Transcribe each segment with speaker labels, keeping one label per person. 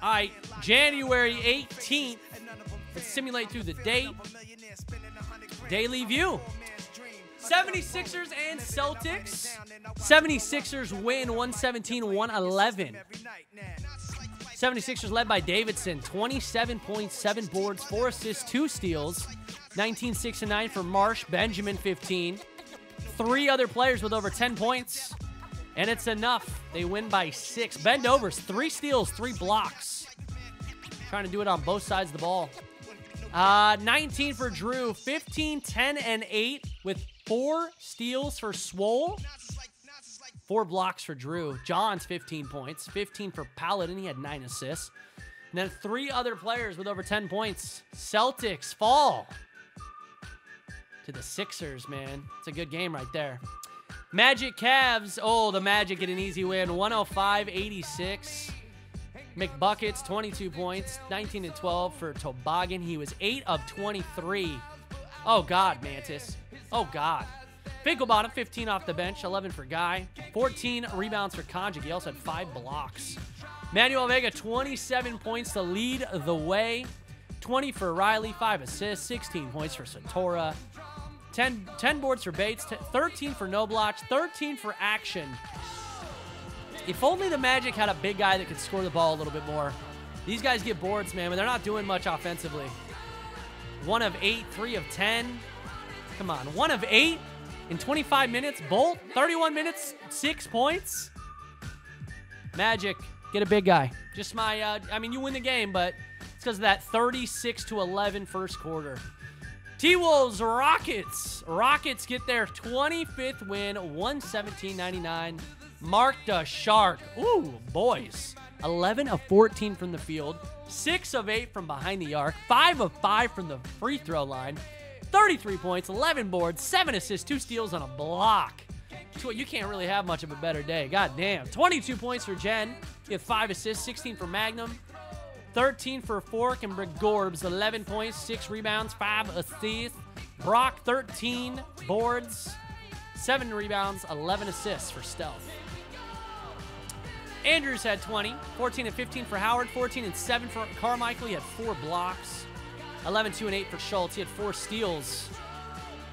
Speaker 1: All right, January 18th. Let's simulate through the date. Daily view. 76ers and Celtics. 76ers win 117-111. 76ers led by Davidson. 27 points, 7 boards, 4 assists, 2 steals. 19, 6, and 9 for Marsh. Benjamin, 15. 3 other players with over 10 points. And it's enough. They win by 6. Bendovers, 3 steals, 3 blocks. Trying to do it on both sides of the ball. 19 for Drew. 15, 10, and 8 with 4 steals for Swole. 4 blocks for Drew. John's 15 points. 15 for Paladin. He had 9 assists. And then 3 other players with over 10 points. Celtics fall to the Sixers, man. It's a good game right there. Magic Cavs. Oh, the Magic get an easy win. 105-86. McBuckets, 22 points. 19 and 12 for Toboggan. He was 8 of 23. Oh, God, Mantis. Oh, God. Finkelbottom, 15 off the bench. 11 for Guy. 14 rebounds for Konjic. He also had 5 blocks. Manuel Vega, 27 points to lead the way. 20 for Riley. 5 assists. 16 points for Satora. 10 boards for Bates, 13 for Nobloch, 13 for Action. If only the Magic had a big guy that could score the ball a little bit more. These guys get boards, man, but they're not doing much offensively. 1 of 8, 3 of 10. Come on, 1 of 8 in 25 minutes. Bolt, 31 minutes, 6 points. Magic, get a big guy. Just my, I mean, you win the game, but it's because of that 36-11 first quarter. T-Wolves, Rockets. Rockets get their 25th win, 117-99. Mark the Shark. Ooh, boys. 11 of 14 from the field. 6 of 8 from behind the arc. 5 of 5 from the free throw line. 33 points, 11 boards, 7 assists, 2 steals on a block. You can't really have much of a better day. God damn. 22 points for Jen. He had 5 assists, 16 for Magnum. 13 for Fork and Gorbs, 11 points, 6 rebounds, 5 assists. Brock, 13 boards, 7 rebounds, 11 assists for Stealth. Andrews had 20, 14 and 15 for Howard, 14 and 7 for Carmichael. He had 4 blocks, 11, 2, and 8 for Schultz. He had 4 steals.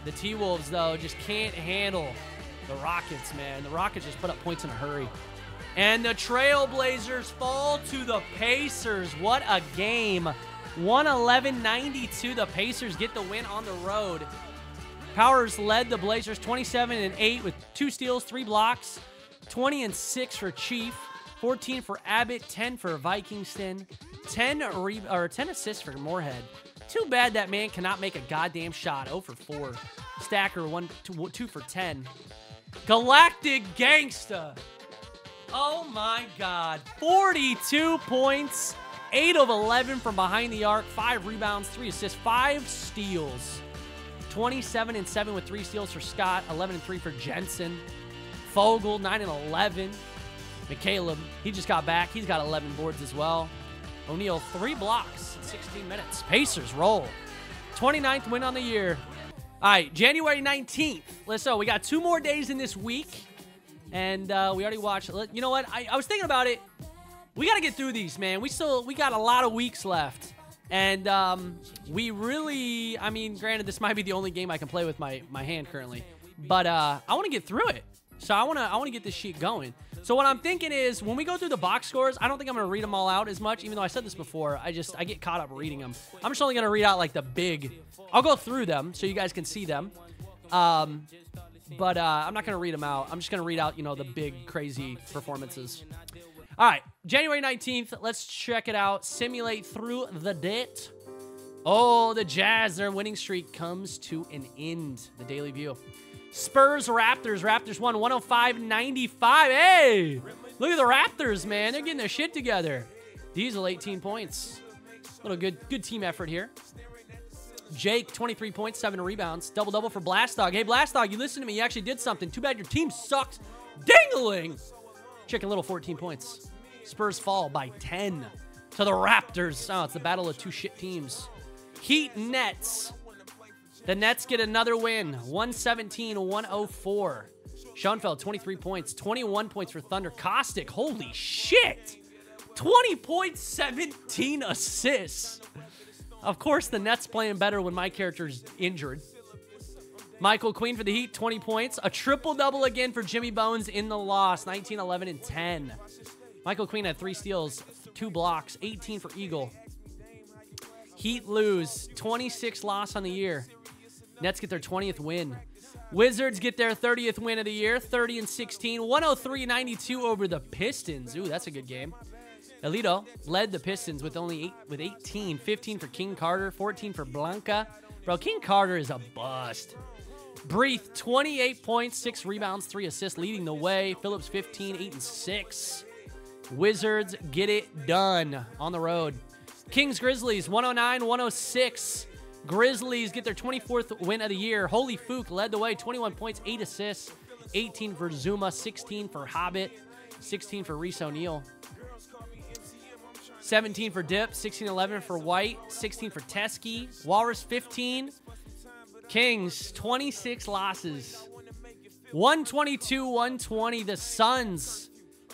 Speaker 1: The T-Wolves, though, just can't handle the Rockets, man. The Rockets just put up points in a hurry. And the Trailblazers fall to the Pacers. What a game. 111-92. The Pacers get the win on the road. Powers led the Blazers 27 and 8 with 2 steals, 3 blocks. 20 and 6 for Chief. 14 for Abbott. 10 for Vikingston. 10 assists for Moorhead. Too bad that man cannot make a goddamn shot. 0 for 4. Stacker 2 for 10. Galactic Gangsta. Oh, my God. 42 points, 8 of 11 from behind the arc, 5 rebounds, 3 assists, 5 steals. 27 and 7 with 3 steals for Scott, 11 and 3 for Jensen. Fogel, 9 and 11. McCaleb, he just got back. He's got 11 boards as well. O'Neal, 3 blocks in 16 minutes. Pacers roll. 29th win on the year. All right, January 19th. So we got 2 more days in this week. And we already watched. You know what? I was thinking about it. We got to get through these, man. We got a lot of weeks left. And we really, I mean, granted, this might be the only game I can play with my hand currently. But I want to get through it. So I want to get this sheet going. So what I'm thinking is when we go through the box scores, I don't think I'm going to read them all out as much, even though I said this before. I get caught up reading them. I'm just only going to read out like the big. I'll go through them so you guys can see them. But I'm not going to read them out. I'm just going to read out, you know, the big, crazy performances. All right, January 19th. Let's check it out. Simulate through the date. Oh, the Jazz, their winning streak comes to an end. The Daily View. Spurs, Raptors. Raptors won 105-95. Hey, look at the Raptors, man. They're getting their shit together. Diesel, 18 points. Little good team effort here. Jake, 23 points, 7 rebounds. Double-double for Blastdog. Hey, Blastdog, you listen to me. You actually did something. Too bad your team sucks. Dingling! Chicken Little, 14 points. Spurs fall by 10 to the Raptors. Oh, it's the battle of 2 shit teams. Heat, Nets. The Nets get another win. 117-104. Schoenfeld, 23 points. 21 points for Thunder. Caustic, holy shit. 20 points, 17 assists. Of course, the Nets playing better when my character's injured. Michael Queen for the Heat, 20 points. A triple-double again for Jimmy Bones in the loss, 19, 11, and 10. Michael Queen had 3 steals, 2 blocks, 18 for Eagle. Heat lose, 26 loss on the year. Nets get their 20th win. Wizards get their 30th win of the year, 30 and 16, 103-92 over the Pistons. Ooh, that's a good game. Alito led the Pistons with only 18, 15 for King Carter, 14 for Blanca. Bro, King Carter is a bust. Breath, 28 points, 6 rebounds, 3 assists, leading the way. Phillips, 15, 8 and 6. Wizards get it done on the road. Kings Grizzlies, 109-106. Grizzlies get their 24th win of the year. Holy Fook led the way, 21 points, 8 assists, 18 for Zuma, 16 for Hobbit, 16 for Reese O'Neal. 17 for Dip, 16-11 for White, 16 for Teskey. Walrus, 15. Kings, 26 losses. 122-120. The Suns,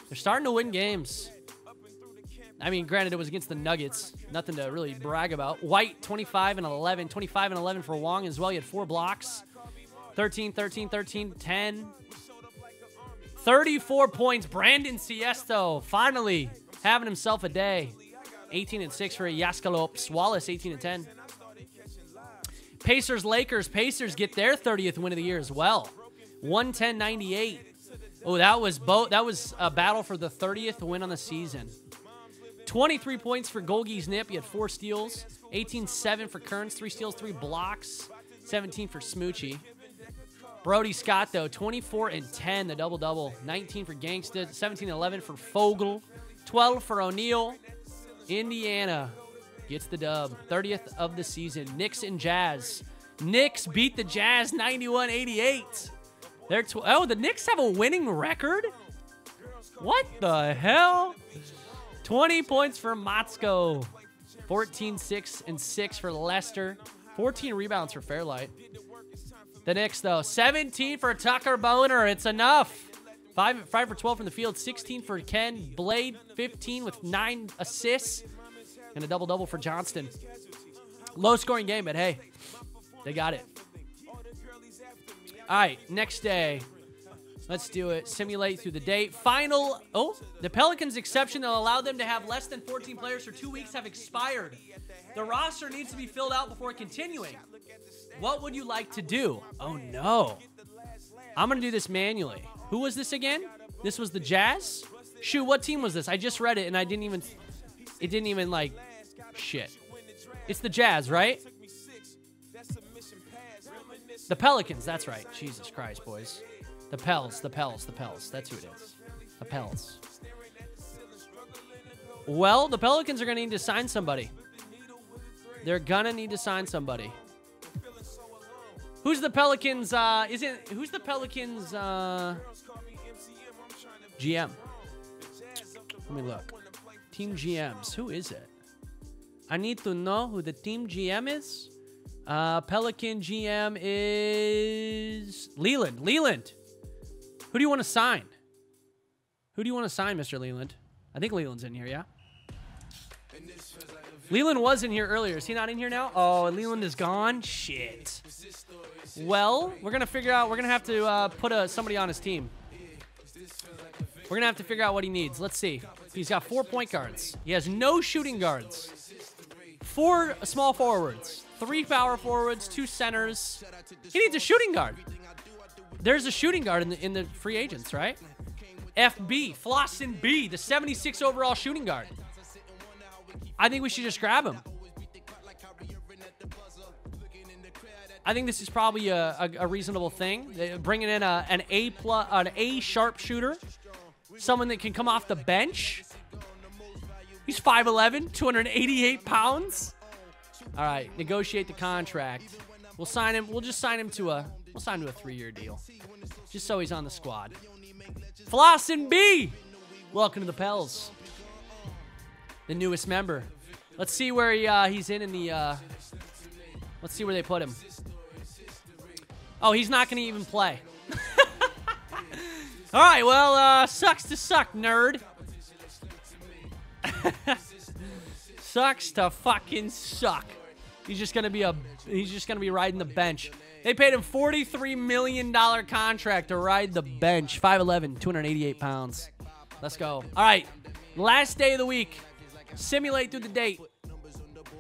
Speaker 1: they're starting to win games. I mean, granted, it was against the Nuggets. Nothing to really brag about. White, 25-11. 25-11 for Wong as well. He had 4 blocks. 13, 13, 13, 10. 34 points. Brandon Siesto finally having himself a day. 18 and 6 for Yaskalops. Wallace, 18 and 10. Pacers, Lakers. Pacers get their 30th win of the year as well. 110-98. Oh, that was a battle for the 30th win on the season. 23 points for Golgi's Nip. He had 4 steals. 18-7 for Kearns. 3 steals, 3 blocks. 17 for Smoochie. Brody Scott, though, 24 and 10, the double-double. 19 for Gangsta. 17-11 for Fogel. 12 for O'Neal. Indiana gets the dub. 30th of the season. Knicks and Jazz. Knicks beat the Jazz 91-88. The Knicks have a winning record? What the hell? 20 points for Motzko. 14, 6, and 6 for Lester. 14 rebounds for Fairlight. The Knicks, though, 17 for Tucker Boner. It's enough. 5 for 12 from the field. 16 for Ken Blade. 15 with 9 assists. And a double-double for Johnston. Low-scoring game, but hey, they got it. All right, next day. Let's do it. Simulate through the day. Final. Oh, the Pelicans' exception that allowed them to have less than 14 players for 2 weeks have expired. The roster needs to be filled out before continuing. What would you like to do? Oh, no. I'm going to do this manually. Who was this again? This was the Jazz? Shoot, what team was this? I just read it, and it didn't even, like, shit. It's the Jazz, right? The Pelicans, that's right. Jesus Christ, boys. The Pels. That's who it is. The Pels. Well, the Pelicans are going to need to sign somebody. They're going to need to sign somebody. Who's the Pelicans? Who's the Pelicans GM? Let me look. Team GMs. Who is it? I need to know who the team GM is. Pelican GM is Leland. Leland. Who do you want to sign? Who do you want to sign, Mr. Leland? I think Leland's in here, yeah? Leland was in here earlier. Is he not in here now? Oh, Leland is gone? Shit. Well, we're going to figure out. We're going to have to put somebody on his team. We're going to have to figure out what he needs. Let's see. He's got 4 point guards. He has no shooting guards. 4 small forwards. 3 power forwards. 2 centers. He needs a shooting guard. There's a shooting guard in the free agents, right? FB, Flossin B, the 76 overall shooting guard. I think we should just grab him. I think this is probably a reasonable thing. Bringing in an A sharp shooter, someone that can come off the bench. He's 5'11", 288 pounds. All right, negotiate the contract. We'll sign him. We'll just sign him to a 3-year deal, just so he's on the squad. Flossin B, welcome to the Pels. The newest member. Let's see where he's in the. Let's see where they put him. Oh, he's not going to even play. All right, well, sucks to suck, nerd. Sucks to fucking suck. He's just gonna be riding the bench. They paid him $43 million contract to ride the bench. 5'11", 288 pounds. Let's go. All right, last day of the week. Simulate through the date.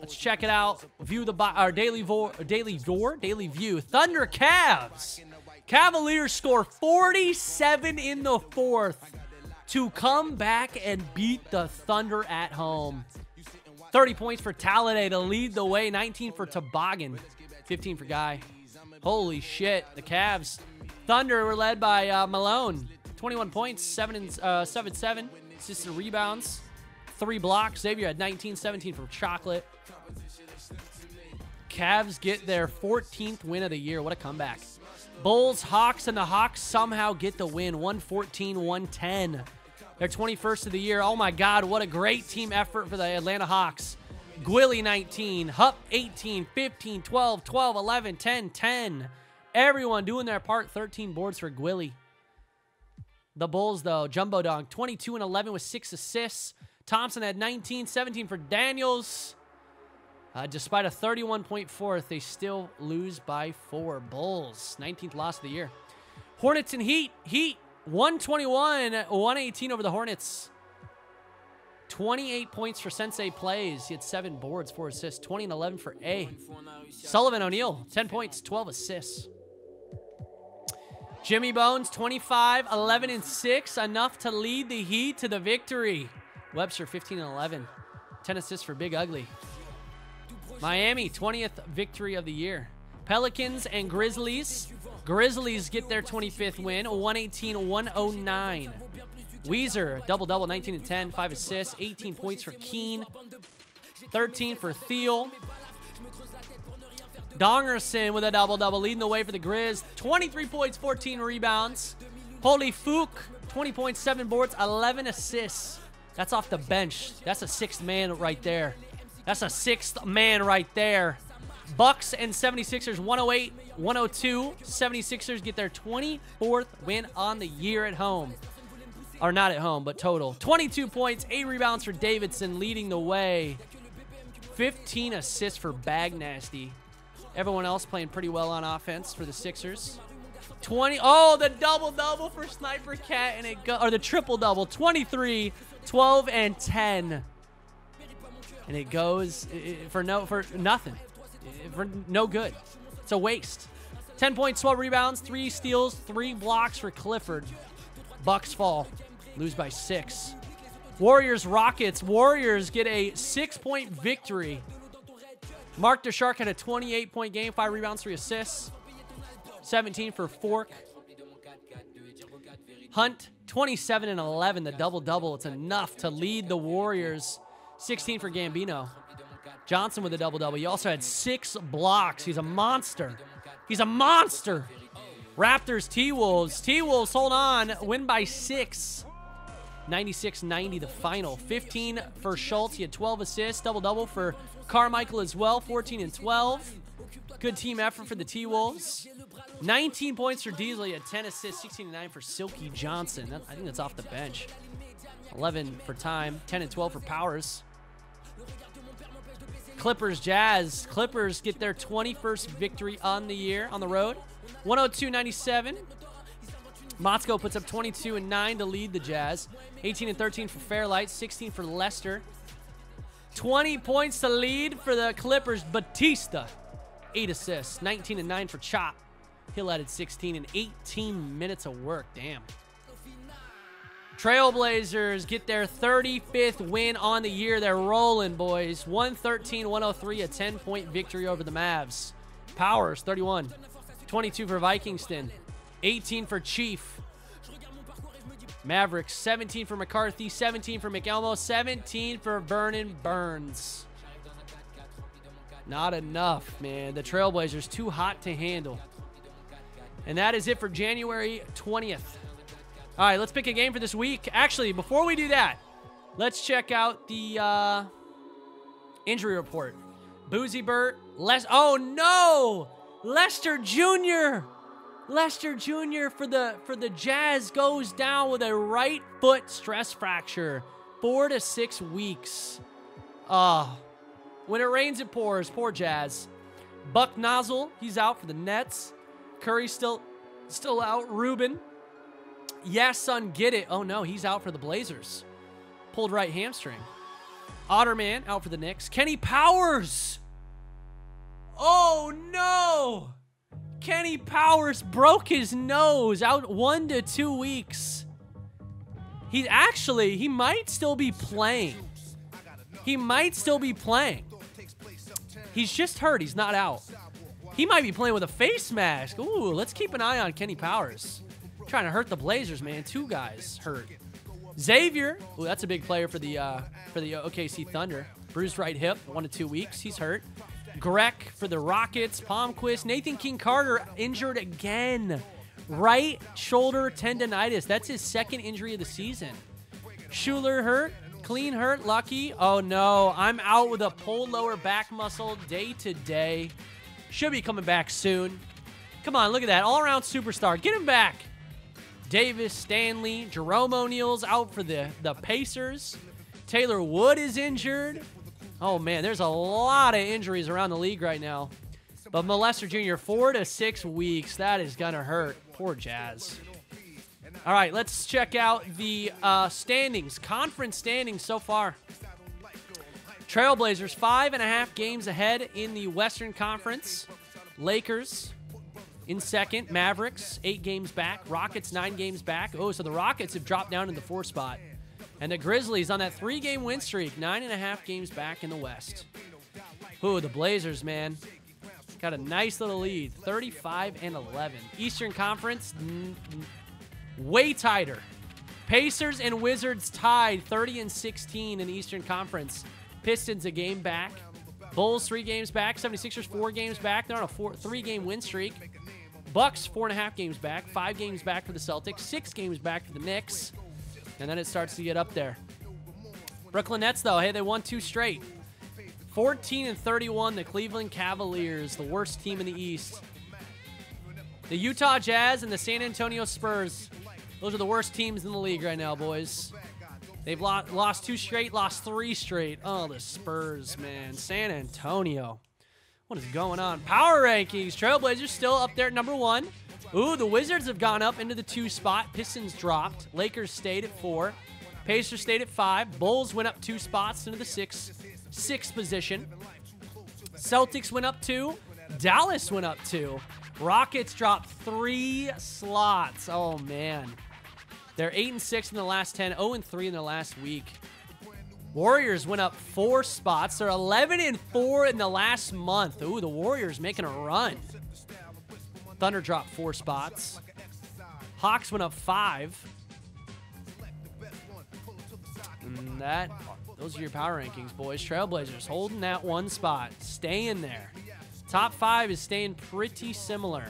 Speaker 1: Let's check it out. View our daily view. Thunder Cavs. Cavaliers score 47 in the fourth to come back and beat the Thunder at home. 30 points for Talladay to lead the way. 19 for Toboggan. 15 for Guy. Holy shit. The Cavs. Thunder were led by Malone. 21 points, 7-7. Assists and rebounds. 3 blocks. Xavier had 19, 17 for Chocolate. Cavs get their 14th win of the year. What a comeback. Bulls, Hawks, and the Hawks somehow get the win. 114-110. Their 21st of the year. Oh my God, what a great team effort for the Atlanta Hawks. Gwilly 19, Hupp 18, 15, 12, 12, 11, 10, 10. Everyone doing their part. 13 boards for Gwilly. The Bulls, though, Jumbo Dog, 22 and 11 with 6 assists. Thompson had 19, 17 for Daniels. Despite a 31-point fourth, they still lose by 4. Bulls, 19th loss of the year. Hornets and Heat. Heat, 121, 118 over the Hornets. 28 points for Sensei Plays. He had 7 boards, 4 assists. 20 and 11 for A. Sullivan O'Neal, 10 points, 12 assists. Jimmy Bones, 25, 11 and 6. Enough to lead the Heat to the victory. Webster, 15 and 11. 10 assists for Big Ugly. Miami, 20th victory of the year. Pelicans and Grizzlies. Grizzlies get their 25th win, 118-109. Weezer, double-double, 19 and 10, 5 assists, 18 points for Keen, 13 for Thiel. Dongerson with a double-double, leading the way for the Grizz. 23 points, 14 rebounds. Holy Fook, 20 points, 7 boards, 11 assists. That's off the bench. That's a 6th man right there. That's a 6th man right there. Bucks and 76ers, 108-102. 76ers get their 24th win on the year at home. Or not at home, but total. 22 points, 8 rebounds for Davidson, leading the way. 15 assists for Bag Nasty. Everyone else playing pretty well on offense for the Sixers. 20. Oh, the double-double for Sniper Cat, and it or the triple-double. 23, 12, and 10. And it goes for nothing. For no good. It's a waste. 10 points, 12 rebounds, 3 steals, 3 blocks for Clifford. Bucks fall. Lose by 6. Warriors, Rockets. Warriors get a 6-point victory. Mark the Shark had a 28-point game, 5 rebounds, 3 assists. 17 for Fork. Hunt, 27 and 11, the double-double. It's enough to lead the Warriors. 16 for Gambino. Johnson with a double-double. He also had 6 blocks. He's a monster. He's a monster. Raptors, T-Wolves. T-Wolves, hold on. Win by 6. 96-90 the final. 15 for Schultz. He had 12 assists. Double-double for Carmichael as well. 14 and 12. Good team effort for the T-Wolves. 19 points for Diesel. He had 10 assists. 16 and 9 for Silky Johnson. I think that's off the bench. 11 for Time. 10 and 12 for Powers. Clippers, Jazz. Clippers get their 21st victory on the year on the road. 102-97. Motzko puts up 22 and 9 to lead the Jazz. 18 and 13 for Fairlight. 16 for Leicester. 20 points to lead for the Clippers. Batista, 8 assists. 19 and 9 for Chop. Hill added 16 and 18 minutes of work. Damn. Trailblazers get their 35th win on the year. They're rolling, boys. 113-103, a 10-point victory over the Mavs. Powers, 31. 22 for Vikingston. 18 for Chief. Mavericks, 17 for McCarthy. 17 for McElmo. 17 for Vernon Burns. Not enough, man. The Trailblazers, too hot to handle. And that is it for January 20th. All right, let's pick a game for this week. Actually, before we do that, let's check out the injury report. Boozy Burt, oh no! Lester Jr. Lester Jr. for the Jazz goes down with a right foot stress fracture. 4 to 6 weeks. When it rains, it pours. Poor Jazz. Buck Nozzle, he's out for the Nets. Curry's still out. Rubin. Yes, son, get it. Oh, no, he's out for the Blazers. Pulled right hamstring. Otterman out for the Knicks. Kenny Powers. Oh, no. Kenny Powers broke his nose. Out 1 to 2 weeks. He might still be playing. He might still be playing. He's just hurt. He's not out. He might be playing with a face mask. Ooh, let's keep an eye on Kenny Powers. Trying to hurt the Blazers, man. 2 guys hurt. Xavier. Ooh, that's a big player for the OKC Thunder. Bruised right hip, 1 to 2 weeks. He's hurt. Grech for the Rockets. Palmquist. Nathan King Carter injured again. Right shoulder tendonitis. That's his 2nd injury of the season. Schuler hurt. Clean hurt. Lucky. Oh, no. I'm out with a pulled lower back muscle day to day. Should be coming back soon. Come on, look at that. All-around superstar. Get him back. Davis, Stanley, Jerome O'Neal's out for the Pacers. Taylor Wood is injured. Oh, man, there's a lot of injuries around the league right now. But Molester Jr., 4 to 6 weeks. That is going to hurt. Poor Jazz. All right, let's check out the standings. Conference standings so far. Trailblazers, 5.5 games ahead in the Western Conference. Lakers in 2nd. Mavericks, 8 games back. Rockets, 9 games back. Oh, so the Rockets have dropped down in the 4th spot. And the Grizzlies on that 3-game win streak, 9.5 games back in the West. Ooh, the Blazers, man. Got a nice little lead, 35-11. Eastern Conference, way tighter. Pacers and Wizards tied, 30-16 in the Eastern Conference. Pistons a game back. Bulls 3 games back. 76ers 4 games back. They're on a 3-game win streak. Bucks 4.5 games back. 5 games back for the Celtics. 6 games back for the Knicks. And then it starts to get up there. Brooklyn Nets, though, hey, they won 2 straight. 14-31, the Cleveland Cavaliers, the worst team in the East. The Utah Jazz and the San Antonio Spurs, those are the worst teams in the league right now, boys. They've lost 2 straight, lost 3 straight. Oh, the Spurs, man. San Antonio. What is going on? Power rankings. Trailblazers still up there at number 1. Ooh, the Wizards have gone up into the 2 spot. Pistons dropped. Lakers stayed at 4. Pacers stayed at 5. Bulls went up 2 spots into the 6th position. Celtics went up 2. Dallas went up 2. Rockets dropped 3 slots. Oh, man. They're 8-6 in the last 10, 0-3 in the last week. Warriors went up 4 spots. They're 11-4 in the last month. Ooh, the Warriors making a run. Thunder dropped 4 spots. Hawks went up 5. And those are your power rankings, boys. Trailblazers holding that 1 spot, staying there. Top 5 is staying pretty similar.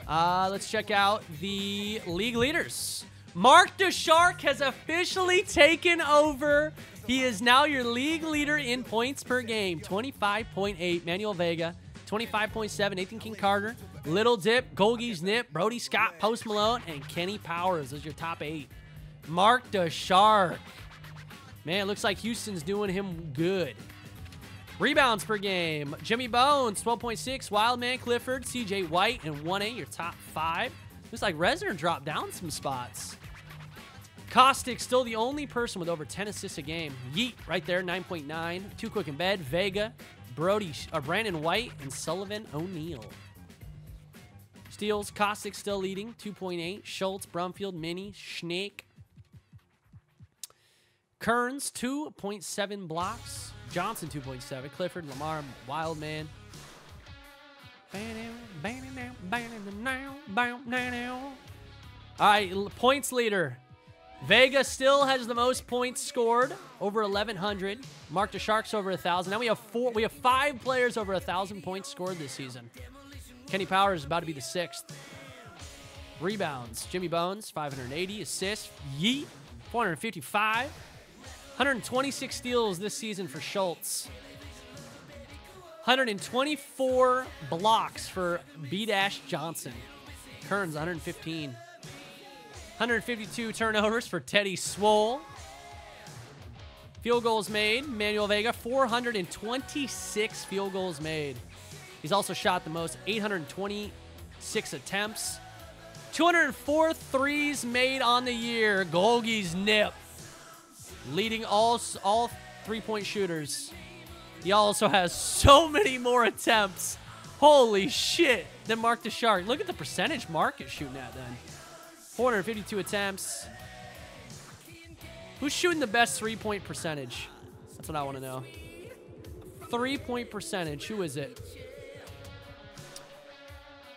Speaker 1: Let's check out the league leaders. Mark the Shark has officially taken over. He is now your league leader in points per game. 25.8. Manuel Vega. 25.7. Nathan King Carter. Little Dip. Golgies Nip. Brody Scott. Post Malone. And Kenny Powers. Those are your top 8. Mark the Shark. Man, it looks like Houston's doing him good. Rebounds per game. Jimmy Bones, 12.6. Wildman Clifford, CJ White, and 1A, your top 5. Looks like Resner dropped down some spots. Caustic, still the only person with over 10 assists a game. Yeet, right there, 9.9. Too Quick in Bed, Vega, Brandon White, and Sullivan O'Neal. Steals, Caustic still leading, 2.8. Schultz, Brumfield, Minnie, Snake. Kearns, 2.7 blocks. Johnson, 2.7. Clifford, Lamar, Wildman. All right, points leader. Vega still has the most points scored, over 1,100. Mark the Sharks over 1,000. Now we have 5 players over 1,000 points scored this season. Kenny Powers is about to be the 6th. Rebounds, Jimmy Bones, 580. Assists, Yeet, 455. 126 steals this season for Schultz. 124 blocks for B-Johnson. Kearns, 115. 152 turnovers for Teddy Swole. Field goals made, Manuel Vega, 426 field goals made. He's also shot the most, 826 attempts. 204 threes made on the year. Golgi's Nip, leading all three-point shooters. He also has so many more attempts. Holy shit. Than Mark the Shark. Look at the percentage Mark is shooting at then. 452 attempts. Who's shooting the best three-point percentage? That's what I want to know. Three-point percentage. Who is it?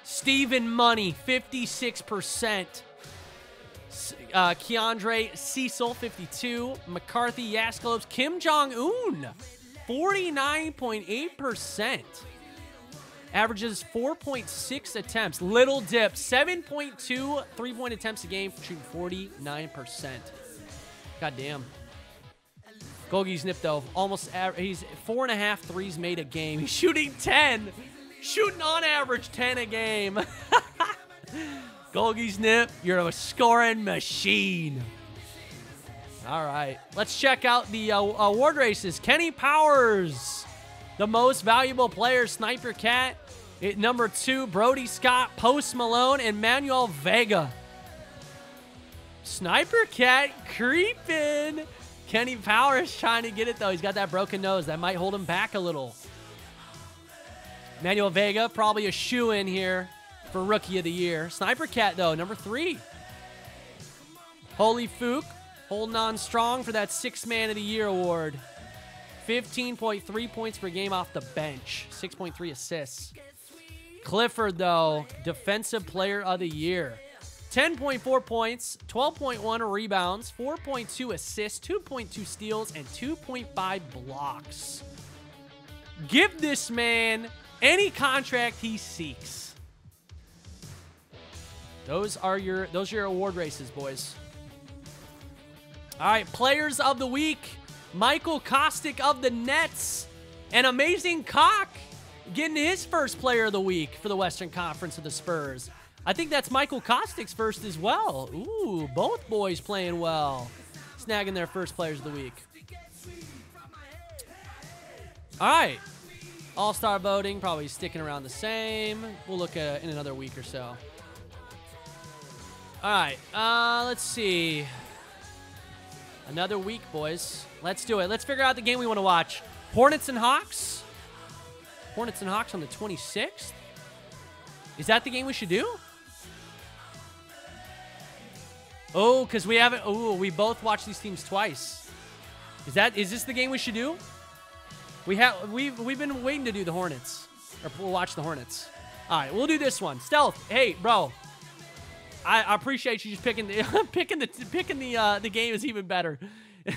Speaker 1: Steven Money, 56%. Keandre Cecil, 52. McCarthy Yasklovs. Kim Jong-un, 49.8%. Averages 4.6 attempts. Little Dip, 7.2 three-point attempts a game, shooting 49%. God damn. Golgi's Nip, though, he's 4.5 threes made a game. He's shooting 10. Shooting on average 10 a game. Golgi's Nip, you're a scoring machine. All right. Let's check out the award races. Kenny Powers, the most valuable player, Sniper Cat. At number 2, Brody Scott, Post Malone, and Manuel Vega. Sniper Cat creeping. Kenny Powers trying to get it, though. He's got that broken nose. That might hold him back a little. Manuel Vega, probably a shoe-in here for Rookie of the Year. Sniper Cat, though, number 3. Holy Fook, holding on strong for that 6th Man of the Year award. 15.3 points per game off the bench. 6.3 assists. Clifford, though, Defensive Player of the Year. 10.4 points, 12.1 rebounds, 4.2 assists, 2.2 steals, and 2.5 blocks. Give this man any contract he seeks. Those are your award races, boys. All right, Players of the Week. Michael Kostick of the Nets. And Amazing Cock getting his first Player of the Week for the Western Conference of the Spurs. I think that's Michael Kostick's first as well. Ooh, both boys playing well. Snagging their first Players of the Week. All right. All-Star voting, probably sticking around the same. We'll look at it in another week or so. All right. Let's see. Another week, boys. Let's do it. Let's figure out the game we want to watch. Hornets and Hawks. Hornets and Hawks on the 26th. Is that the game we should do? Oh, because we haven't. Oh, we both watched these teams twice. Is this the game we should do? We've been waiting to do the Hornets, or we'll watch the Hornets. All right, we'll do this one. Stealth. Hey, bro. I appreciate you just picking the game is even better.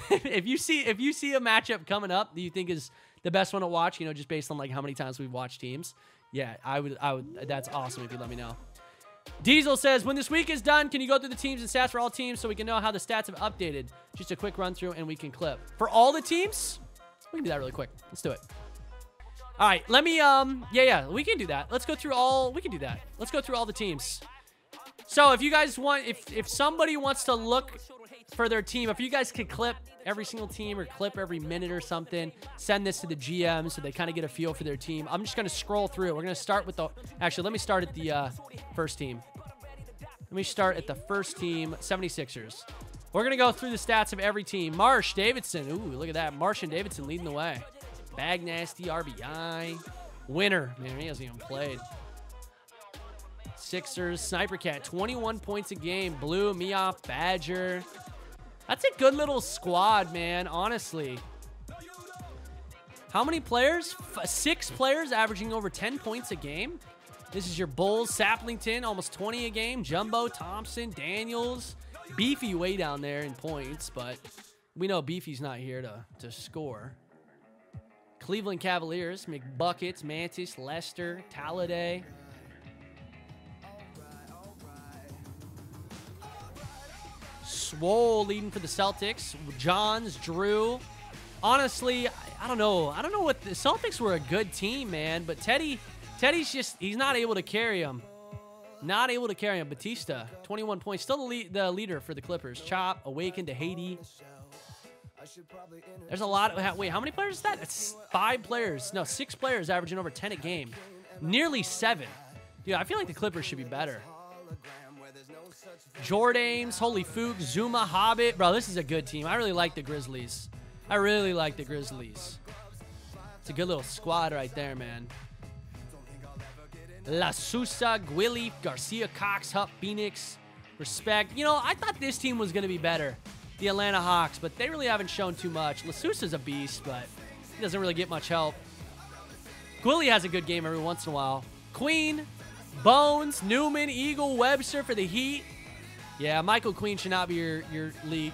Speaker 1: if you see a matchup coming up that you think is the best one to watch, you know, just based on like how many times we've watched teams. Yeah, I would. That's awesome if you let me know. Diesel says, when this week is done, can you go through the teams and stats for all teams so we can know how the stats have updated? Just a quick run through and we can clip. For all the teams, we can do that really quick. Let's do it. All right, let me, yeah, we can do that. Let's go through all, we can do that. Let's go through all the teams. So if you guys want, if somebody wants to look for their team, if you guys could clip every single team or clip every minute or something, send this to the GM so they kind of get a feel for their team. I'm just going to scroll through. We're going to start with the, actually, let me start at the first team. Let me start at the first team, 76ers. We're going to go through the stats of every team. Marsh, Davidson. Ooh, look at that. Marsh and Davidson leading the way. Bag Nasty, RBI. Winner. Man, he hasn't even played. Sixers, Sniper Cat, 21 points a game. Blue, Meoff, Badger. That's a good little squad, man, honestly. How many players? 6 players averaging over 10 points a game. This is your Bulls, Saplington, almost 20 a game. Jumbo, Thompson, Daniels. Beefy way down there in points, but we know Beefy's not here to score. Cleveland Cavaliers, McBuckets, Mantis, Lester, Talladay. Swole leading for the Celtics. Johns, Drew. Honestly, I don't know. I don't know what the Celtics were a good team, man, but Teddy's just, he's not able to carry them. Not able to carry him. Batista, 21 points. Still the leader for the Clippers. Chop, Awakened to Haiti. There's a lot of... Wait, how many players is that? It's 5 players. No, 6 players averaging over 10 a game. Nearly 7. Dude, I feel like the Clippers should be better. Jordames, Holy Fook, Zuma, Hobbit. Bro, this is a good team. I really like the Grizzlies. I really like the Grizzlies. It's a good little squad right there, man. La Sousa, Gwilly, Garcia, Cox, Hupp, Phoenix. Respect. You know, I thought this team was going to be better. The Atlanta Hawks, but they really haven't shown too much. La Sousa's a beast, but he doesn't really get much help. Gwilly has a good game every once in a while. Queen, Bones, Newman, Eagle, Webster for the Heat. Yeah, Michael Queen should not be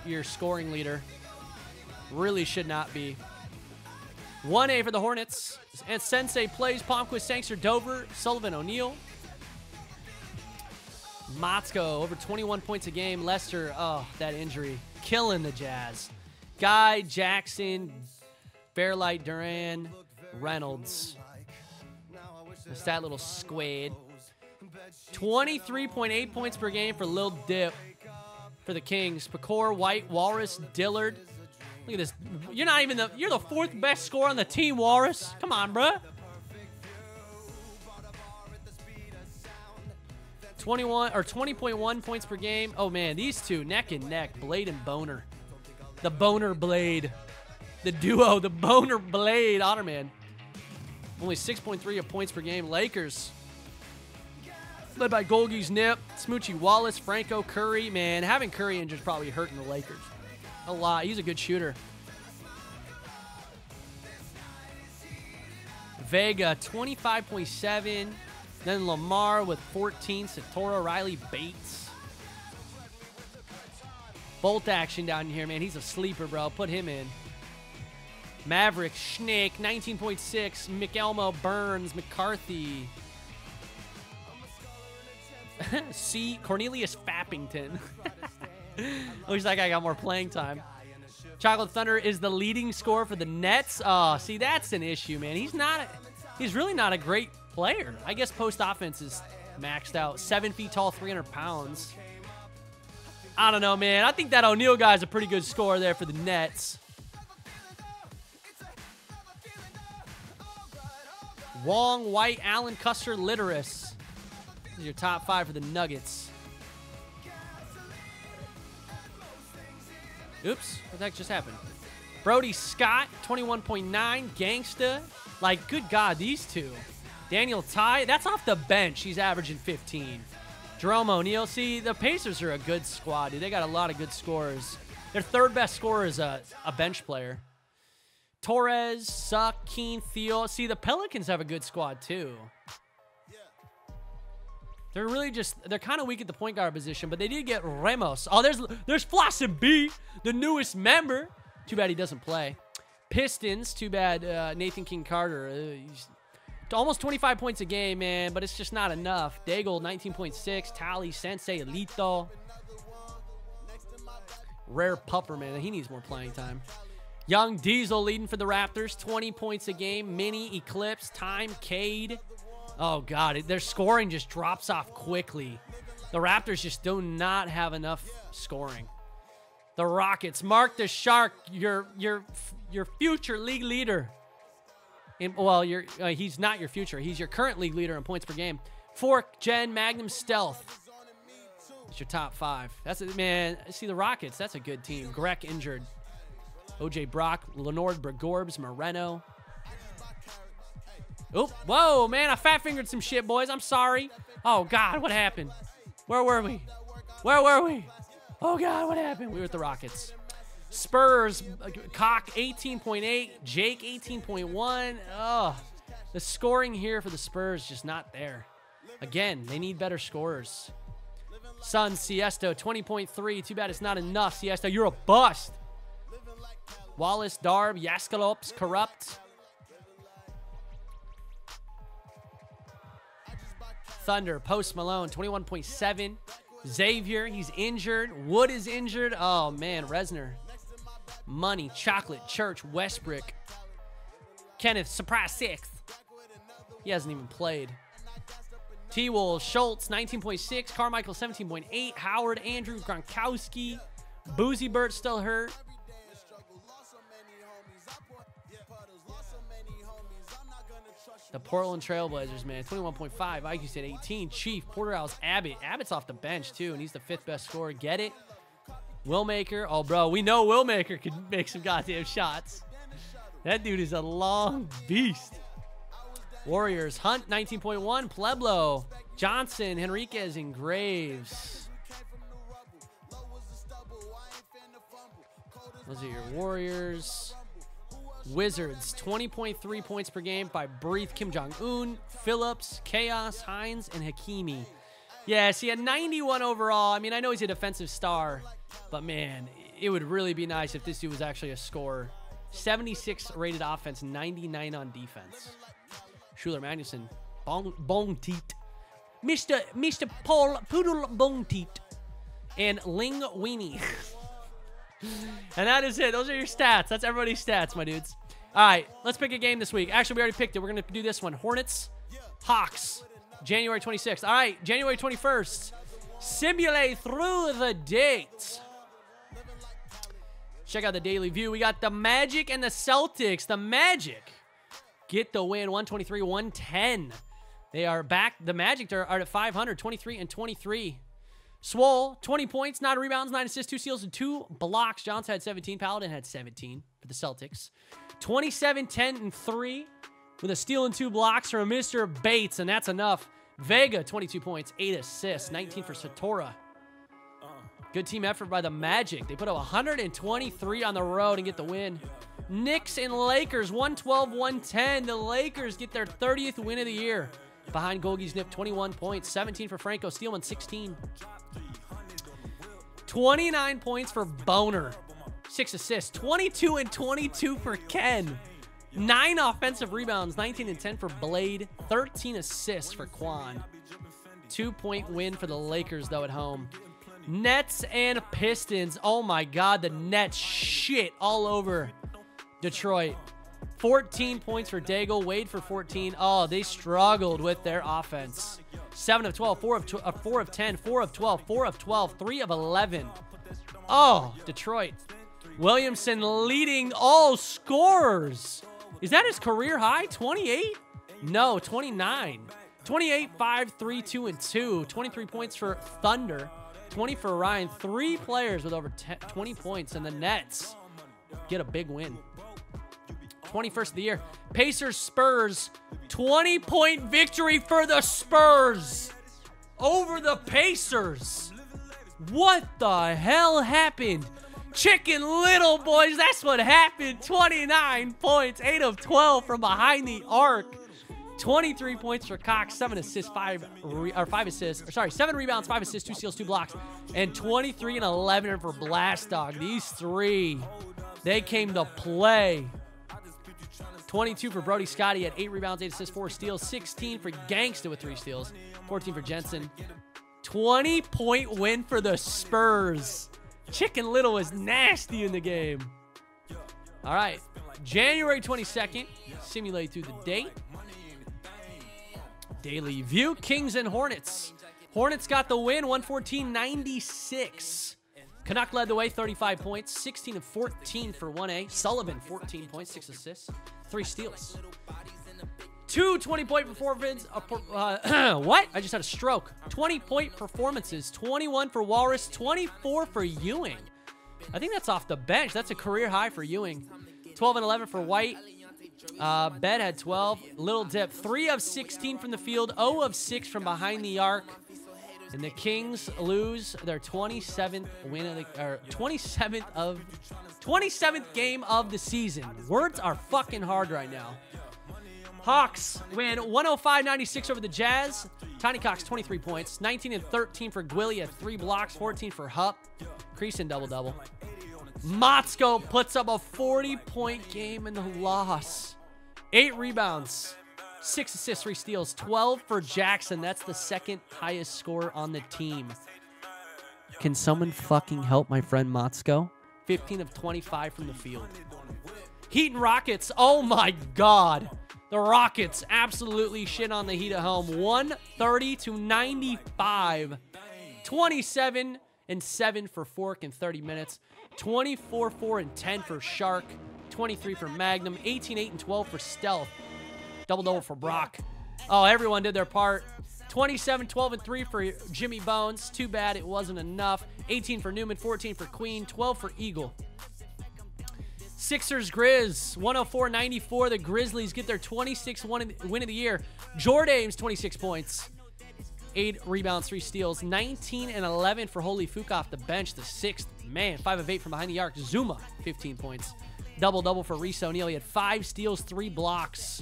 Speaker 1: your scoring leader. Really should not be. 1A for the Hornets. And Sensei plays. Palmquist, Sangster, Dover, Sullivan, O'Neal. Motzko, over 21 points a game. Lester, oh, that injury. Killing the Jazz. Guy, Jackson, Fairlight, Duran, Reynolds. It's that little squad. 23.8 points per game for Lil Dip for the Kings. Pecor, White, Walrus, Dillard. Look at this. You're not even you're the 4th best scorer on the team, Walrus. Come on, bruh. 20.1 points per game. Oh man, these two neck and neck, Blade and Boner. The Boner Blade. The duo, the Boner Blade. Otterman. Only 6.3 of points per game. Lakers. Led by Golgi's Nip, Smoochie Wallace, Franco, Curry. Man, having Curry injured is probably hurting the Lakers a lot. He's a good shooter. Vega, 25.7. Then Lamar with 14. Satora, Riley, Bates. Bolt action down here, man. He's a sleeper, bro. Put him in. Maverick, Schnick, 19.6. McElmo, Burns, McCarthy. C. Cornelius Fappington. Looks like I got more playing time. Chocolate Thunder is the leading scorer for the Nets. Oh, see, that's an issue, man. He's really not a great player. I guess post offense is maxed out. 7 feet tall, 300 pounds. I don't know, man. I think that O'Neal guy's a pretty good scorer there for the Nets. Wong, White, Allen, Custer, Litteris. These are your top 5 for the Nuggets. Oops, what the heck just happened? Brody Scott, 21.9. Gangsta. Like, good God, these two. Daniel Ty, that's off the bench. He's averaging 15. Jerome O'Neal. See, the Pacers are a good squad, dude. They got a lot of good scorers. Their 3rd best scorer is a bench player. Torres, Suck, Keen, Theo. See, the Pelicans have a good squad, too. They're really they're kind of weak at the point guard position, but they did get Ramos. Oh, there's Flossin B, the newest member. Too bad he doesn't play. Pistons, too bad Nathan King Carter. He's almost 25 points a game, man, but it's just not enough. Daigle, 19.6. Tally, Sensei, Elito. Rare Pupper, man. He needs more playing time. Young Diesel leading for the Raptors, 20 points a game. Mini, Eclipse, Time, Cade. Oh, God, their scoring just drops off quickly. The Raptors just do not have enough scoring. The Rockets, Mark the Shark, your future league leader. Well, he's not your future. He's your current league leader in points per game. Fork, Gen, Magnum, Stealth. It's your top 5. That's it, man. See, the Rockets, that's a good team. Greg injured. OJ Brock, Lenord, Bregorbs, Moreno. Oh, whoa, man, I fat-fingered some shit, boys. I'm sorry. Oh, God, what happened? Where were we? Where were we? Oh, God, what happened? We were at the Rockets. Spurs, Cock, 18.8. Jake, 18.1. Oh, the scoring here for the Spurs just not there. Again, they need better scorers. Suns, Siesto, 20.3. Too bad it's not enough, Siesto. You're a bust. Wallace, Darb, Yaskalops, Corrupt. Thunder, Post Malone, 21.7. Xavier, he's injured. Wood is injured. Oh, man, Resner. Money, Chocolate, Church, Westbrook. Kenneth, surprise 6th. He hasn't even played. T-Wolf, Schultz, 19.6. Carmichael, 17.8. Howard, Andrew, Gronkowski. Boozy Burt still hurt. The Portland Trailblazers, man, 21.5. IQ said 18. Chief, Porterhouse, Abbott. Abbott's off the bench, too, and he's the 5th best scorer. Get it? Willmaker. Oh, bro, we know Willmaker can make some goddamn shots. That dude is a long beast. Warriors, Hunt, 19.1. Pueblo, Johnson, Henriquez, and Graves. Those are your Warriors. Wizards, 20.3 points per game by Breathe, Kim Jong-un, Phillips, Chaos, Hines, and Hakimi. Yeah, see, at 91 overall, I mean, I know he's a defensive star, but, man, it would really be nice if this dude was actually a scorer. 76 rated offense, 99 on defense. Schuler Magnuson, Bone Teat. Mr. Paul Poodle Bone Teat. And Ling Weenie. And that is it. Those are your stats. That's everybody's stats, my dudes. All right, let's pick a game this week. Actually, we already picked it. We're going to do this one. Hornets, Hawks, January 26th. All right, January 21st. Simulate through the dates. Check out the daily view. We got the Magic and the Celtics. The Magic get the win, 123-110. They are back. The Magic are at 500, 23 and 23. Swole, 20 points, 9 rebounds, 9 assists, 2 steals, and 2 blocks. Johnson had 17. Paladin had 17 for the Celtics. 27, 10, and 3 with a steal and 2 blocks from Mr. Bates, and that's enough. Vega, 22 points, 8 assists, 19 for Satora. Good team effort by the Magic. They put up 123 on the road and get the win. Knicks and Lakers, 112-110. The Lakers get their 30th win of the year. Behind Golgi's Nip, 21 points, 17 for Franco. Steelman, 16. 29 points for Boner. 6 assists. 22 and 22 for Ken. 9 offensive rebounds. 19 and 10 for Blade. 13 assists for Quan. 2-point win for the Lakers, though, at home. Nets and Pistons. Oh, my God. The Nets shit all over Detroit. 14 points for Daigle. Wade for 14. Oh, they struggled with their offense. 7 of 12, 4 of 10, 4 of 12, 4 of 12, 3 of 11. Oh, Detroit. Williamson leading all scorers. Is that his career high? 28? No, 29. 28, 5, 3, 2, and 2. 23 points for Thunder. 20 for Ryan. 3 players with over 20 points, and the Nets get a big win. 21st of the year. Pacers, Spurs. 20-point victory for the Spurs over the Pacers. What the hell happened? Chicken Little, boys. That's what happened. 29 points. 8 of 12 from behind the arc. 23 points for Cox. 7 assists, 5 assists. Sorry, 7 rebounds, 5 assists, 2 steals, 2 blocks. And 23 and 11 for Blast Dog. These 3, they came to play. 22 for Brody Scotty at 8 rebounds, 8 assists, 4 steals. 16 for Gangsta with 3 steals. 14 for Jensen. 20-point win for the Spurs. Chicken Little was nasty in the game. All right. January 22nd. Simulate through the date. Daily view. Kings and Hornets. Hornets got the win. 114-96. Canuck led the way, 35 points, 16 of 14 for 1A. Sullivan, 14 points, 6 assists, 3 steals. 2 20-point performances. What? I just had a stroke. 20-point performances. 21 for Walrus, 24 for Ewing. I think that's off the bench. That's a career high for Ewing. 12 and 11 for White. Bed had 12. Little Dip, 3 of 16 from the field, 0 of 6 from behind the arc. And the Kings lose their 27th win of the 27th game of the season. Words are fucking hard right now. Hawks win 105-96 over the Jazz. Tiny Cox 23 points, 19 and 13 for Gwilly at 3 blocks, 14 for Hupp. Creason double-double. Motzko puts up a 40-point game in the loss. 8 rebounds. 6 assists, 3 steals, 12 for Jackson. That's the second highest score on the team. Can someone fucking help my friend Motzko? 15 of 25 from the field. Heat and Rockets. Oh my God. The Rockets absolutely shit on the Heat at home. 130-95. 27-7 for Fork in 30 minutes. 24-4-10 for Shark. 23 for Magnum. 18-8-12 for Stealth. Double-double for Brock. Oh, everyone did their part. 27-12-3 for Jimmy Bones. Too bad it wasn't enough. 18 for Newman. 14 for Queen. 12 for Eagle. Sixers Grizz, 104-94. The Grizzlies get their 26th win of the year. Jordame's 26 points. 8 rebounds, 3 steals. 19-11 for Holy Fook off the bench. The 6th man, 5 of 8 from behind the arc. Zuma, 15 points. Double-double for Reese O'Neal. He had 5 steals, 3 blocks.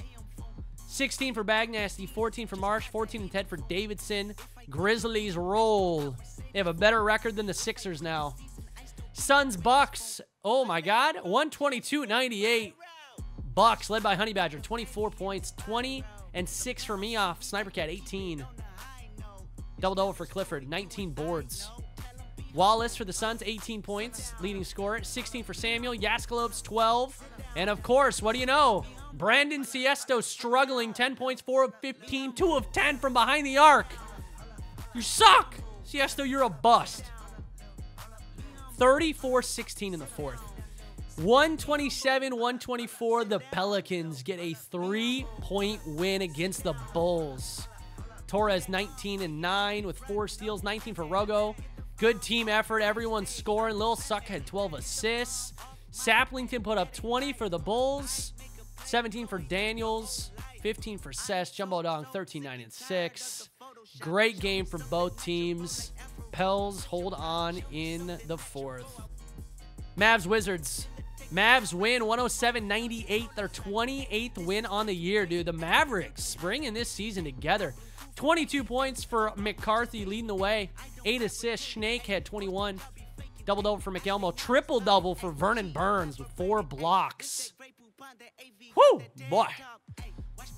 Speaker 1: 16 for Bagnasty, 14 for Marsh, 14 and 10 for Davidson. Grizzlies roll. They have a better record than the Sixers now. Suns Bucks. Oh my God. 122-98. Bucks led by Honey Badger. 24 points. 20 and 6 for Meoff. Sniper Cat 18. Double-double for Clifford. 19 boards. Wallace for the Suns. 18 points. Leading scorer. 16 for Samuel. Yaskalopes 12. And of course, what do you know? Brandon Siesto struggling. 10 points. 4 of 15. 2 of 10 from behind the arc. You suck. Siesto, you're a bust. 34-16 in the fourth. 127-124. The Pelicans get a 3-point win against the Bulls. Torres 19-9 with 4 steals. 19 for Rogo. Good team effort. Everyone's scoring. Lil Suck had 12 assists. Saplington put up 20 for the Bulls. 17 for Daniels. 15 for Cess. Jumbo Dong 13-9-6. Great game for both teams. Pels hold on in the fourth. Mavs Wizards. Mavs win 107-98. Their 28th win on the year, dude. The Mavericks bringing this season together. 22 points for McCarthy leading the way. 8 assists. Snake had 21. Double-double for McElmo. Triple-double for Vernon Burns with 4 blocks. Whoo, boy.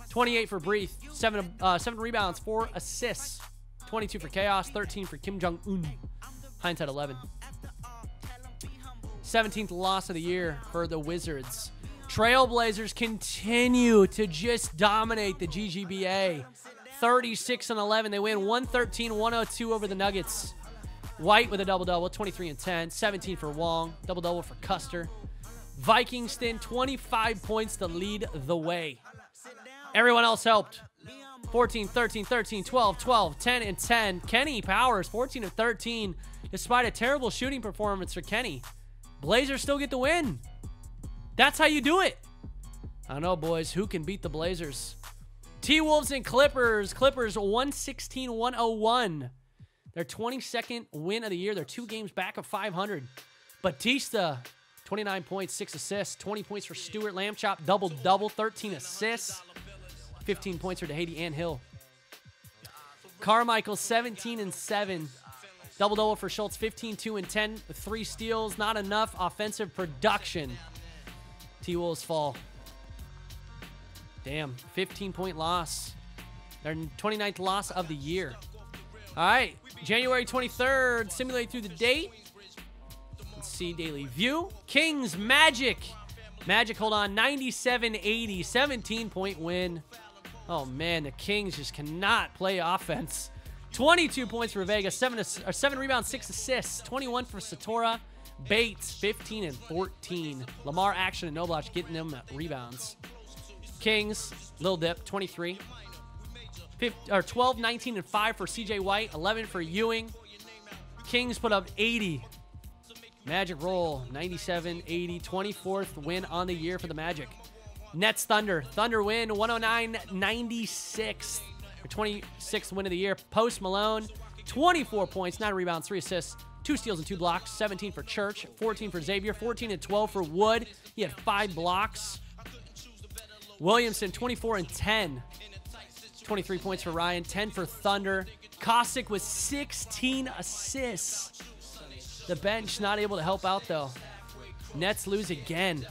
Speaker 1: 28 for Breathe. 7 rebounds, 4 assists. 22 for Chaos, 13 for Kim Jong-un. Hindsight 11. 17th loss of the year for the Wizards. Trailblazers continue to just dominate the GGBA. 36-11. They win 113-102 over the Nuggets. White with a double-double, 23 and 10. 17 for Wong. Double-double for Custer. Vikingston, 25 points to lead the way. Everyone else helped. 14, 13, 13, 12, 12, 10, and 10. Kenny Powers, 14 of 13. Despite a terrible shooting performance for Kenny, Blazers still get the win. That's how you do it. I don't know, boys. Who can beat the Blazers? T-Wolves and Clippers. Clippers 116-101. Their 22nd win of the year. They're 2 games back of 500. Batista, 29 points, 6 assists. 20 points for Stewart. Lamb Chop, double-double, 13 assists. 15 points for DeHady and Hill. Carmichael, 17 and 7. Double-double for Schultz, 15, 2, and 10 with 3 steals. Not enough offensive production. T-Wolves fall. Damn, 15-point loss. Their 29th loss of the year. All right, January 23rd, simulate through the date. Let's see, Daily View. Kings, Magic. Magic hold on, 97-80, 17-point win. Oh, man, the Kings just cannot play offense. 22 points for Vega, 7 rebounds, 6 assists. 21 for Satora. Bates, 15 and 14. Lamar, Action, and Nobloch getting them rebounds. Kings, Lil Dip, 23. 12, 19, and 5 for CJ White. 11 for Ewing. Kings put up 80. Magic roll, 97-80. 24th win on the year for the Magic. Nets Thunder. Thunder win, 109-96. Their 26th win of the year. Post Malone, 24 points, 9 rebounds, 3 assists, 2 steals and 2 blocks. 17 for Church, 14 for Xavier, 14 and 12 for Wood. He had 5 blocks. Williamson, 24 and 10. 23 points for Ryan, 10 for Thunder. Kostick with 16 assists. The bench not able to help out, though. Nets lose again.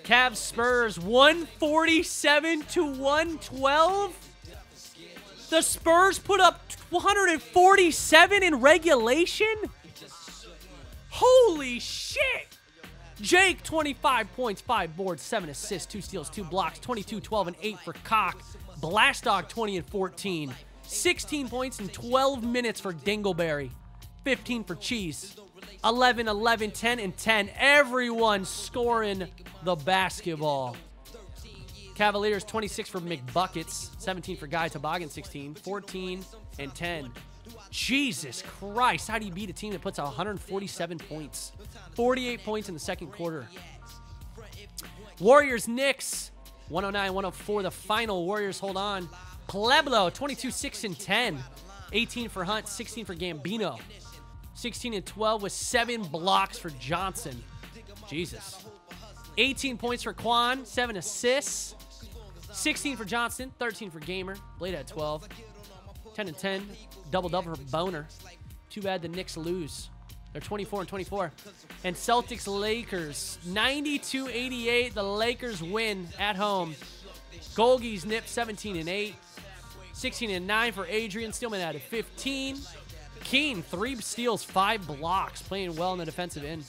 Speaker 1: Cavs Spurs, 147-112. The Spurs put up 147 in regulation? Holy shit! Jake, 25 points, 5 boards, 7 assists, 2 steals, 2 blocks, 22, 12, and 8 for Cock. Blast Dog, 20 and 14. 16 points in 12 minutes for Dingleberry. 15 for Cheese. 11, 11, 10, and 10. Everyone scoring the basketball. Cavaliers, 26 for McBuckets. 17 for Guy Toboggan, 16. 14 and 10. Jesus Christ, how do you beat a team that puts 147 points? 48 points in the second quarter. Warriors, Knicks, 109-104, the final. Warriors hold on. Pueblo, 22, 6, and 10. 18 for Hunt, 16 for Gambino. 16 and 12 with 7 blocks for Johnson. Jesus. 18 points for Quan, 7 assists. 16 for Johnson, 13 for Gamer. Blade at 12. 10 and 10. Double-double for Boner. Too bad the Knicks lose. They're 24 and 24. And Celtics-Lakers, 92-88. The Lakers win at home. Golgies nip 17 and 8. 16 and 9 for Adrian. Steelman added 15. Keen, 3 steals, 5 blocks. Playing well in the defensive end.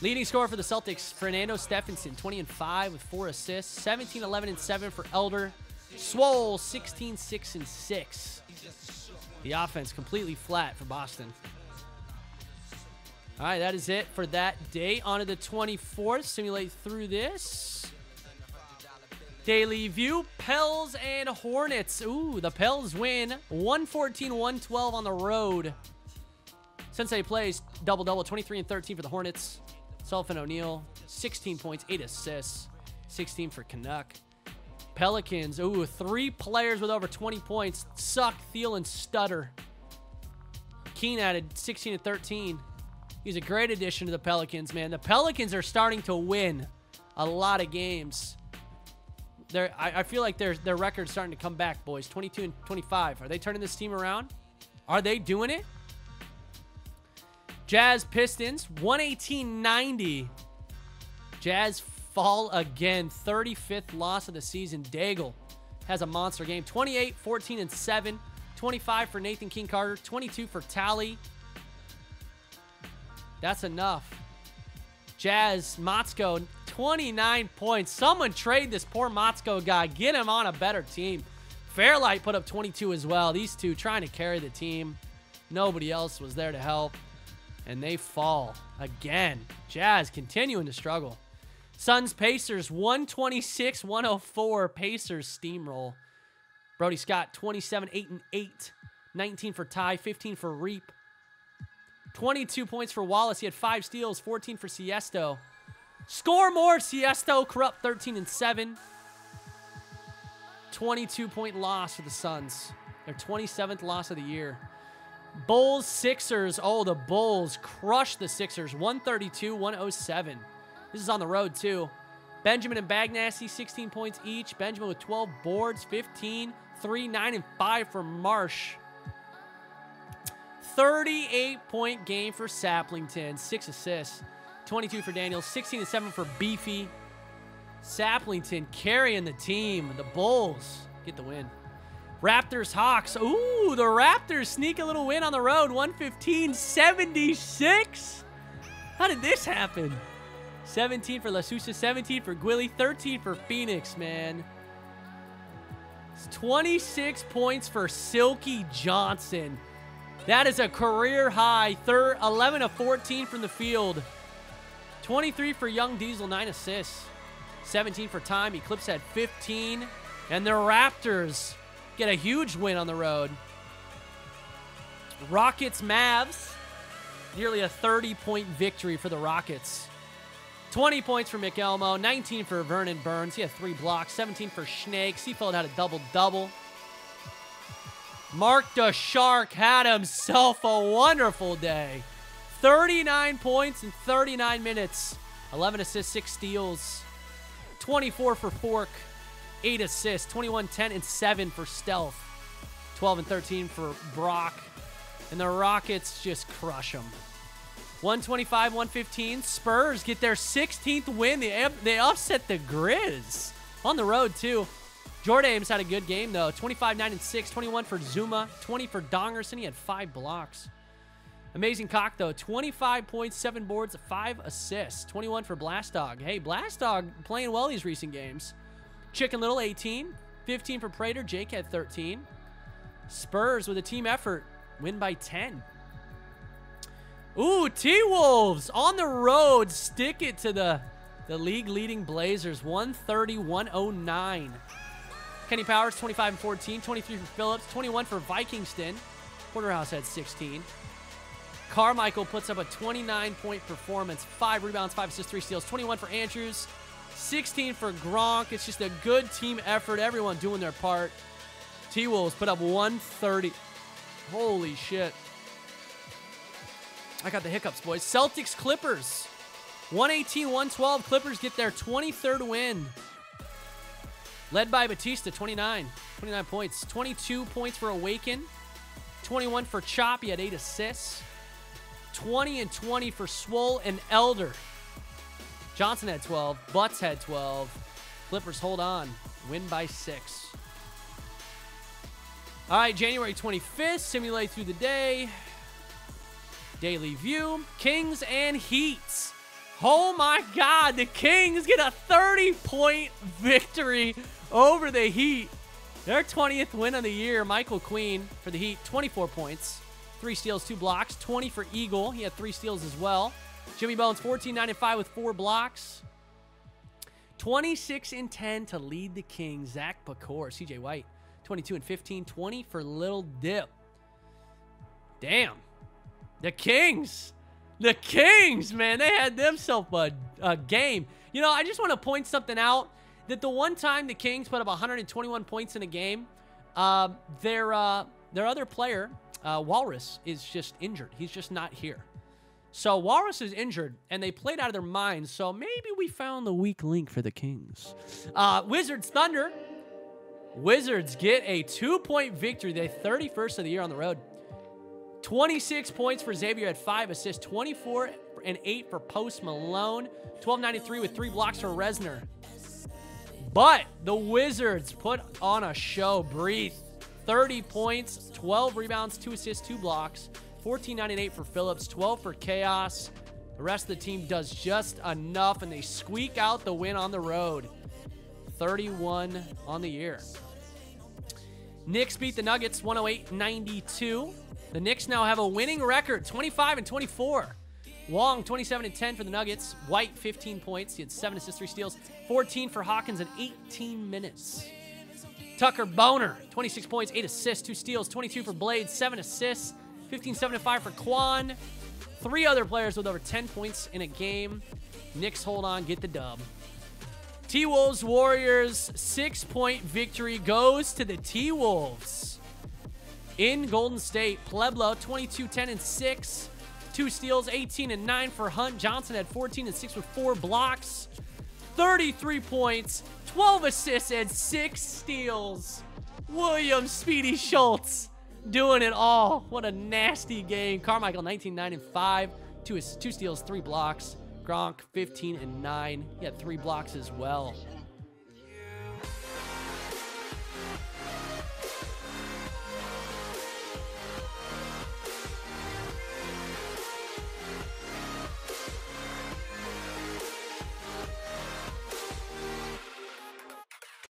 Speaker 1: Leading scorer for the Celtics, Fernando Stephenson, 20 and 5 with 4 assists. 17, 11, and 7 for Elder. Swole, 16, 6, and 6. The offense completely flat for Boston. All right, that is it for that day. On to the 24th. Simulate through this. Daily view, Pels and Hornets. Ooh, the Pels win 114-112 on the road. Sensei plays double-double, 23 and 13 for the Hornets. Sullivan O'Neal, 16 points, 8 assists, 16 for Canuck. Pelicans, ooh, 3 players with over 20 points. Suck, Thiel, and Stutter. Keen added 16 and 13. He's a great addition to the Pelicans, man. The Pelicans are starting to win a lot of games. I feel like their record's starting to come back, boys. 22 and 25. Are they turning this team around? Are they doing it? Jazz Pistons, 118-90. Jazz fall again. 35th loss of the season. Daigle has a monster game. 28, 14, and 7. 25 for Nathan King Carter. 22 for Tally. That's enough. Jazz, Motzko, 29 points. Someone trade this poor Motzko guy. Get him on a better team. Fairlight put up 22 as well. These two trying to carry the team. Nobody else was there to help. And they fall again. Jazz continuing to struggle. Suns, Pacers, 126-104. Pacers steamroll. Brody Scott, 27, 8, and 8. 19 for Ty, 15 for Reap. 22 points for Wallace. He had 5 steals, 14 for Siesto. Score more, Siesto. Corrupt, 13 and 7. 22-point loss for the Suns. Their 27th loss of the year. Bulls, Sixers. Oh, the Bulls crushed the Sixers. 132-107. This is on the road, too. Benjamin and Bagnassi, 16 points each. Benjamin with 12 boards, 15, 3, 9, and 5 for Marsh. 38-point game for Saplington. 6 assists. 22 for Daniels. 16 and 7 for Beefy. Saplington carrying the team. The Bulls get the win. Raptors, Hawks. Ooh, the Raptors sneak a little win on the road. 115-76. How did this happen? 17 for La Sousa. 17 for Gwilly. 13 for Phoenix, man. It's 26 points for Silky Johnson. That is a career high. 11 of 14 from the field. 23 for Young Diesel, 9 assists. 17 for Time. Eclipse had 15. And the Raptors get a huge win on the road. Rockets, Mavs. Nearly a 30-point victory for the Rockets. 20 points for McElmo. 19 for Vernon Burns. He had 3 blocks. 17 for Schnake. Seafold had a double-double. Mark the Shark had himself a wonderful day. 39 points in 39 minutes. 11 assists, 6 steals. 24 for Fork. 8 assists. 21, 10, and 7 for Stealth. 12 and 13 for Brock. And the Rockets just crush them. 125-115. Spurs get their 16th win. They upset the Grizz. On the road, too. Jordames had a good game, though. 25, 9, and 6. 21 for Zuma. 20 for Dongerson. He had 5 blocks. Amazing Cock, though. 25 points, 7 boards, 5 assists. 21 for Blast Dog. Hey, Blast Dog playing well these recent games. Chicken Little, 18. 15 for Prater. Jake had 13. Spurs with a team effort. Win by 10. Ooh, T-Wolves on the road. Stick it to the league-leading Blazers. 130-109. Kenny Powers, 25 and 14. 23 for Phillips. 21 for Vikingston. Porterhouse had 16. Carmichael puts up a 29-point performance. 5 rebounds, 5 assists, 3 steals. 21 for Andrews. 16 for Gronk. It's just a good team effort. Everyone doing their part. T-Wolves put up 130. Holy shit. I got the hiccups, boys. Celtics, Clippers. 118-112. Clippers get their 23rd win. Led by Batista, 29 points. 22 points for Awaken. 21 for Chop. He had 8 assists. 20 and 20 for Swole and Elder. Johnson had 12. Butts had 12. Clippers hold on. Win by 6. All right, January 25th. Simulate through the day. Daily View. Kings and Heats. Oh my God. The Kings get a 30-point victory over the Heat. Their 20th win of the year. Michael Queen for the Heat. 24 points. 3 steals, 2 blocks. 20 for Eagle. He had 3 steals as well. Jimmy Bones, 14, 9, and 5 with 4 blocks. 26 and 10 to lead the Kings. Zach Pacor, CJ White, 22 and 15. 20 for Little Dip. Damn. The Kings. The Kings, man. They had themselves a game. You know, I just want to point something out. That the one time the Kings put up 121 points in a game, their other player, Walrus, is just injured. He's just not here. So Walrus is injured, and they played out of their minds. So maybe we found the weak link for the Kings. Wizards, Thunder. Wizards get a 2-point victory. They're 31st of the year on the road. 26 points for Xavier at 5 assists. 24 and 8 for Post Malone. 12.93 with 3 blocks for Resner. But the Wizards put on a show. Breathe. 30 points, 12 rebounds, 2 assists, 2 blocks. 14, 9, and 8 for Phillips. 12 for Chaos. The rest of the team does just enough, and they squeak out the win on the road. 31 on the year. Knicks beat the Nuggets 108-92. The Knicks now have a winning record, 25 and 24. Wong, 27 and 10 for the Nuggets. White, 15 points. He had 7 assists, 3 steals. 14 for Hawkins in 18 minutes. Tucker Boner, 26 points, 8 assists, 2 steals. 22 for Blade, 7 assists. 15, 7, and 5 for Quan. 3 other players with over 10 points in a game. Knicks hold on, get the dub. T-Wolves Warriors, 6-point victory goes to the T-Wolves. In Golden State, Pueblo, 22, 10, and 6. 2 steals, 18 and 9 for Hunt. Johnson had 14 and 6 with 4 blocks. 33 points, 12 assists, and 6 steals. William Speedy Schultz doing it all. What a nasty game. Carmichael, 19, 9, and 5. 2 steals, 3 blocks. Gronk, 15 and 9. He had 3 blocks as well.